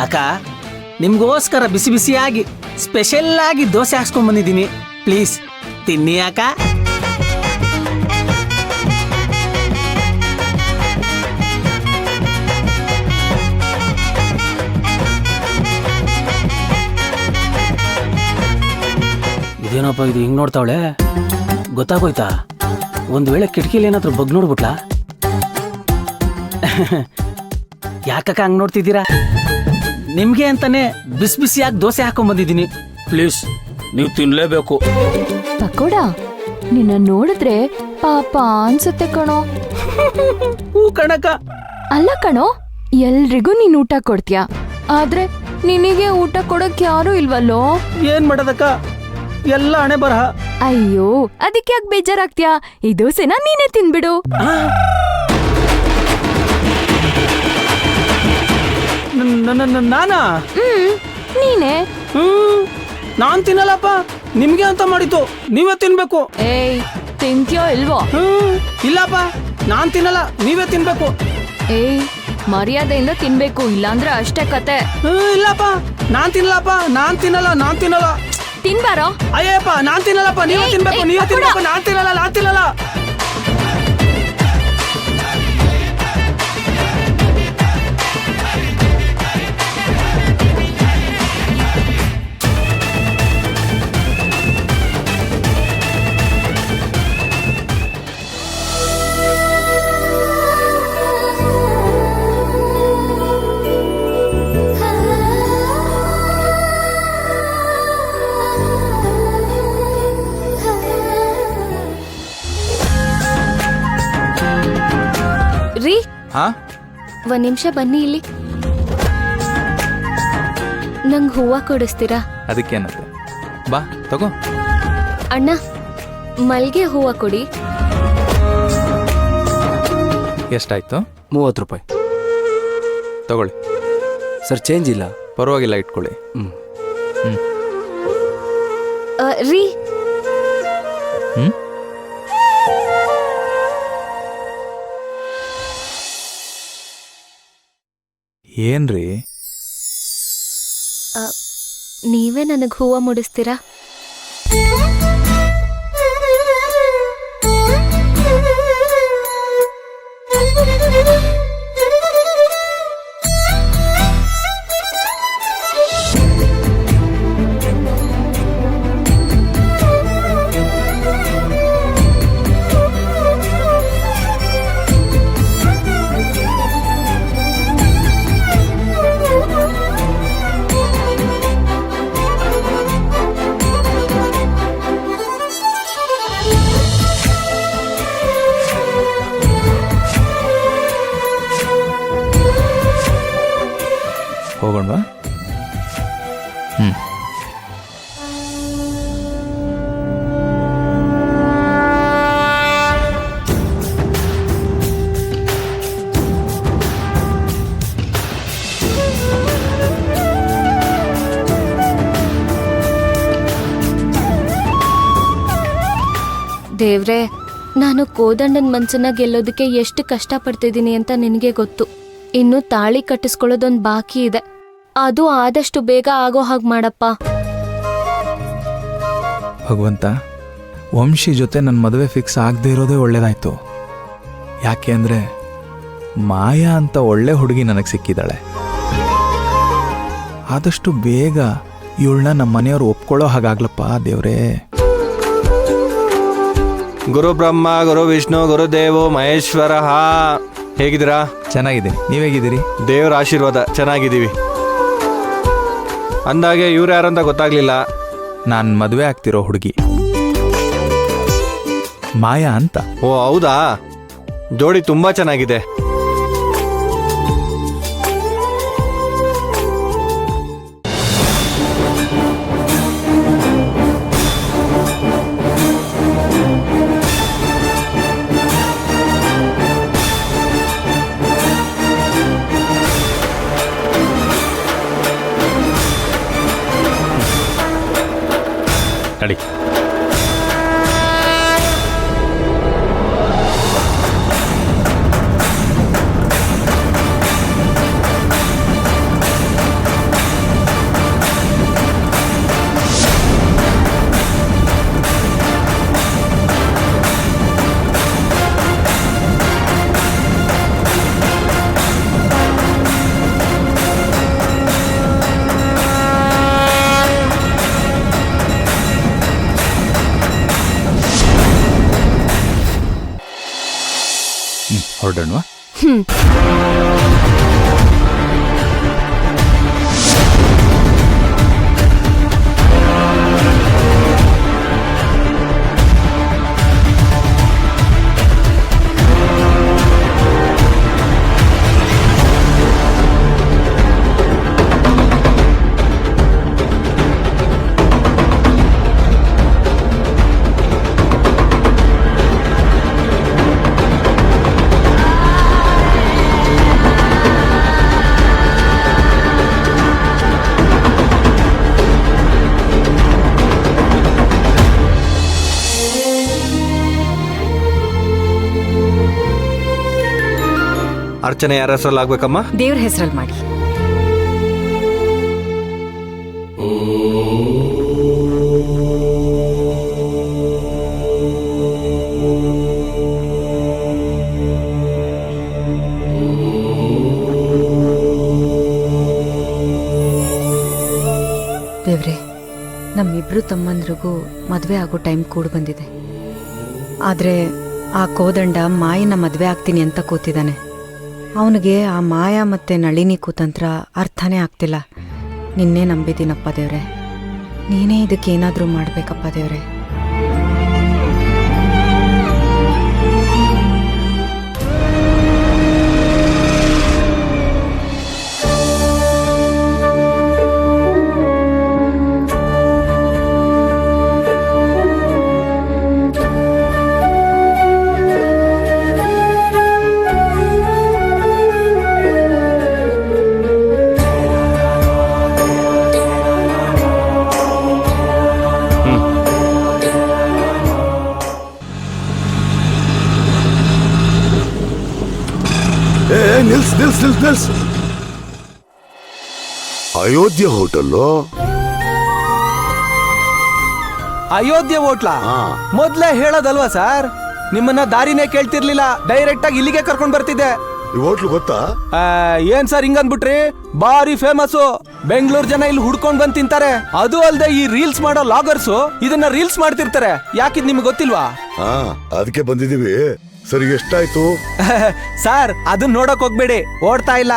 ಅಕ್ಕ, ನಿಮ್ಗೋಸ್ಕರ ಬಿಸಿ ಬಿಸಿಯಾಗಿ ಸ್ಪೆಷಲ್ ಆಗಿ ದೋಸೆ ಹಾಕ್ಸ್ಕೊಂಡ್ ಬಂದಿದ್ದೀನಿ. ಪ್ಲೀಸ್ ತಿನ್ನಿ ಅಕ್ಕ. ಇದೇನಪ್ಪ ಇದು ಹಿಂಗ್ ನೋಡ್ತಾವಳೆ? ಗೊತ್ತಾಗೋಯ್ತಾ? ಒಂದ್ ವೇಳೆ ಕಿಟಕಿಲಿ ಏನಾದ್ರೂ ಬಗ್ ನೋಡ್ಬಿಟ್ಲಾ? ಯಾಕಕ್ಕ ಹಂಗ್ ನೋಡ್ತಿದ್ದೀರಾ? ನಿಮ್ಗೆ ಅಂತಾನೆ ಬಿಸಿ ಬಿಸಿಯಾಗಿ ದೋಸೆ ಹಾಕೊಂಡ್ ಬಂದಿದ್ದೀನಿ. ಪ್ಲೀಸ್ ನೀವು ತಿನ್ಲೇಬೇಕು. ಪಕೋಡ, ನಿನ್ನ ನೋಡಿದ್ರೆ ಪಾಪ ಅನ್ಸುತ್ತೆ ಕಣೋ. ಹೂ ಕಣಕ್ಕ. ಅಲ್ಲ ಕಣೋ, ಎಲ್ರಿಗೂ ನೀನ್ ಊಟ ಕೊಡ್ತೀಯ, ಆದ್ರೆ ನಿನಗೆ ಊಟ ಕೊಡಕ್ ಯಾರು ಇಲ್ವಲ್ಲೋ? ಏನ್ ಮಾಡೋದಕ್ಕ, ಎಲ್ಲ ಹಣೆ ಬರಹ. ಅಯ್ಯೋ, ಅದಕ್ಕೆ ಯಾಕೆ ಬೇಜಾರಾಗ್ತೀಯಾ? ಈ ದೋಸೆನ ನೀನೇ ತಿನ್ಬಿಡು. ನಾನಾ? ನೀನೇ. ನಾನ್ ತಿನ್ನಲ್ಲಪ್ಪ, ನಿಮ್ಗೆ ಅಂತ ಮಾಡಿದ್ದು, ನೀವೇ ತಿನ್ಬೇಕು. ಏಯ್, ತಿಂತ್ಯೋ ಇಲ್ವೋ? ಇಲ್ಲಪ್ಪ, ನಾನ್ ತಿನ್ನಲ್ಲ, ನೀವೇ ತಿನ್ಬೇಕು. ಏಯ್, ಮರ್ಯಾದೆಯಿಂದ ತಿನ್ಬೇಕು, ಇಲ್ಲಾಂದ್ರೆ ಅಷ್ಟೇ ಕತೆ. ಇಲ್ಲಪ್ಪ, ನಾನ್ ತಿನ್ನಲ್ಲಪ್ಪ, ನಾನ್ ತಿನ್ನಲ್ಲ. ತಿನ್ಬಾರೋ. ಅಯ್ಯಪ್ಪ, ನಾನ್ ತಿನ್ನಲ್ಲಪ್ಪ, ನೀವೇ ತಿನ್ಬೇಕು, ನೀವೇ ತಿನ್ಬೇಕು. ನಾನ್ ತಿನ್ನಲ್ಲ. ರೀ, ಹಾ, ಒಂದ್ ನಿಮಿಷ ಬನ್ನಿ ಇಲ್ಲಿ. ನಂಗ್ ಹೂವ ಕೊಡಿಸ್ತೀರಾ? ಅದಕ್ಕೇನತ್ತೆ, ಬಾ ತಗೋ. ಅಣ್ಣ, ಮಲ್ಗೆ ಹೂವ ಕೊಡಿ. ಎಷ್ಟಾಯ್ತು? 30 ರೂಪಾಯಿ. ತಗೊಳ್ಳಿ ಸರ್, ಚೇಂಜ್ ಇಲ್ಲ. ಪರವಾಗಿಲ್ಲ, ಇಟ್ಕೊಳ್ಳಿ. ರೀ, ಏನ್ರಿ? ನೀವೇ ನನಗ್ ಹೂವ ಮುಡಿಸ್ತೀರಾ? ಹೋಗೋಣವಾ? ದೇವ್ರೆ, ನಾನು ಕೋದಂಡನ್ ಮನ್ಸನ್ನ ಗೆಲ್ಲೋದಕ್ಕೆ ಎಷ್ಟು ಕಷ್ಟಪಡ್ತಿದ್ದೀನಿ ಅಂತ ನಿನಗೆ ಗೊತ್ತು. ಇನ್ನು ತಾಳಿ ಕಟ್ಟಿಸ್ಕೊಳ್ಳೋದೊಂದು ಬಾಕಿ ಇದೆ, ಅದು ಆದಷ್ಟು ಬೇಗ ಆಗೋ ಹಾಗೆ ಮಾಡಪ್ಪ. ಭಗವಂತ, ವಂಶಿ ಜೊತೆ ನನ್ನ ಮದುವೆ ಫಿಕ್ಸ್ ಆಗದೆ ಇರೋದೇ ಒಳ್ಳೇದಾಯ್ತು. ಯಾಕೆ ಅಂದರೆ ಮಾಯಾ ಅಂತ ಒಳ್ಳೆ ಹುಡುಗಿ ನನಗೆ ಸಿಕ್ಕಿದ್ದಾಳೆ. ಆದಷ್ಟು ಬೇಗ ಇವಳನ್ನ ನಮ್ಮ ಮನೆಯವರು ಒಪ್ಕೊಳ್ಳೋ ಹಾಗಾಗ್ಲಪ್ಪ ದೇವ್ರೇ. ಗುರು ಬ್ರಹ್ಮ ಗುರು ವಿಷ್ಣು ಗುರುದೇವೋ ಮಹೇಶ್ವರ. ಹೇಗಿದ್ದೀರಾ? ಚೆನ್ನಾಗಿದೆ, ನೀವು ಹೇಗಿದ್ದೀರಿ? ದೇವರ ಆಶೀರ್ವಾದ, ಚೆನ್ನಾಗಿದ್ದೀವಿ. ಅಂದಾಗೆ ಇವ್ರು ಯಾರಂತ ಗೊತ್ತಾಗ್ಲಿಲ್ಲ. ನಾನು ಮದುವೆ ಆಗ್ತಿರೋ ಹುಡುಗಿ ಮಾಯಾ ಅಂತ. ಓ ಹೌದಾ, ಜೋಡಿ ತುಂಬಾ ಚೆನ್ನಾಗಿದೆ. ನಡಿ. ಹೊರಡೋಣ. ಹ್ಮ್. ಅರ್ಚನೆ ಯಾರ ಹೆಸರಲ್ಲಿ ಆಗ್ಬೇಕಮ್ಮ? ದೇವ್ರ ಹೆಸರಲ್ಲಿ ಮಾಡಿ. ದೇವ್ರೆ, ನಮ್ಮಿಬ್ರು ತಮ್ಮಂದ್ರಿಗೂ ಮದುವೆ ಆಗೋ ಟೈಮ್ ಕೂಡ ಬಂದಿದೆ. ಆದರೆ ಆ ಕೋದಂಡ ಮಾಯನ ಮದುವೆ ಆಗ್ತೀನಿ ಅಂತ ಕೂತಿದ್ದಾನೆ. ಅವನಿಗೆ ಆ ಮಾಯಾ ಮತ್ತೆ ನಳಿನಿ ಕುತಂತ್ರ ಅರ್ಥನೇ ಆಗ್ತಿಲ್ಲ. ನಿನ್ನೆ ನಂಬಿದ್ದೀನಪ್ಪ ದೇವ್ರೆ, ನೀನೇ ಇದಕ್ಕೇನಾದರೂ ಮಾಡಬೇಕಪ್ಪ ದೇವ್ರೆ. ನಿಲ್ಸ್ ನಿಲ್ಸ್ ನಿಲ್ಸ್ ನಿಲ್ಸ್. ಅಯೋಧ್ಯೆ ಹೋಟೆಲ್ಲು. ಅಯೋಧ್ಯೆ ಹೋಟ್ಲಾ? ಮೊದ್ಲೇ ಹೇಳೋದಲ್ವಾ ಸರ್, ನಿಮ್ಮನ್ನ ದಾರಿನೇ ಕೇಳ್ತಿರ್ಲಿಲ್ಲ, ಡೈರೆಕ್ಟ್ ಆಗಿ ಇಲ್ಲಿಗೆ ಕರ್ಕೊಂಡ್ ಬರ್ತಿದ್ದೆ. ಈ ಹೋಟ್ಲು ಗೊತ್ತಾ? ಏನ್ ಸರ್ ಹಿಂಗಂದ್ಬಿಟ್ರಿ? ಬಾರಿ ಫೇಮಸ್, ಬೆಂಗಳೂರು ಜನ ಇಲ್ಲಿ ಹುಡ್ಕೊಂಡ್ ಬಂದ್ ತಿಂತಾರೆ. ಅದು ಅಲ್ದೆ ಈ ರೀಲ್ಸ್ ಮಾಡೋ ಲಾಗರ್ಸ್ ಇದನ್ನ ರೀಲ್ಸ್ ಮಾಡ್ತಿರ್ತಾರೆ. ಯಾಕಿದ್ ನಿಮ್ಗೆ ಗೊತ್ತಿಲ್ವಾ? ಅದಕ್ಕೆ ಬಂದಿದೀವಿ. ಸರಿ, ಎಷ್ಟಾಯ್ತು? ಸರ್ ಅದನ್ನ ನೋಡಕ್ ಹೋಗ್ಬೇಡಿ, ಓಡ್ತಾ ಇಲ್ಲ.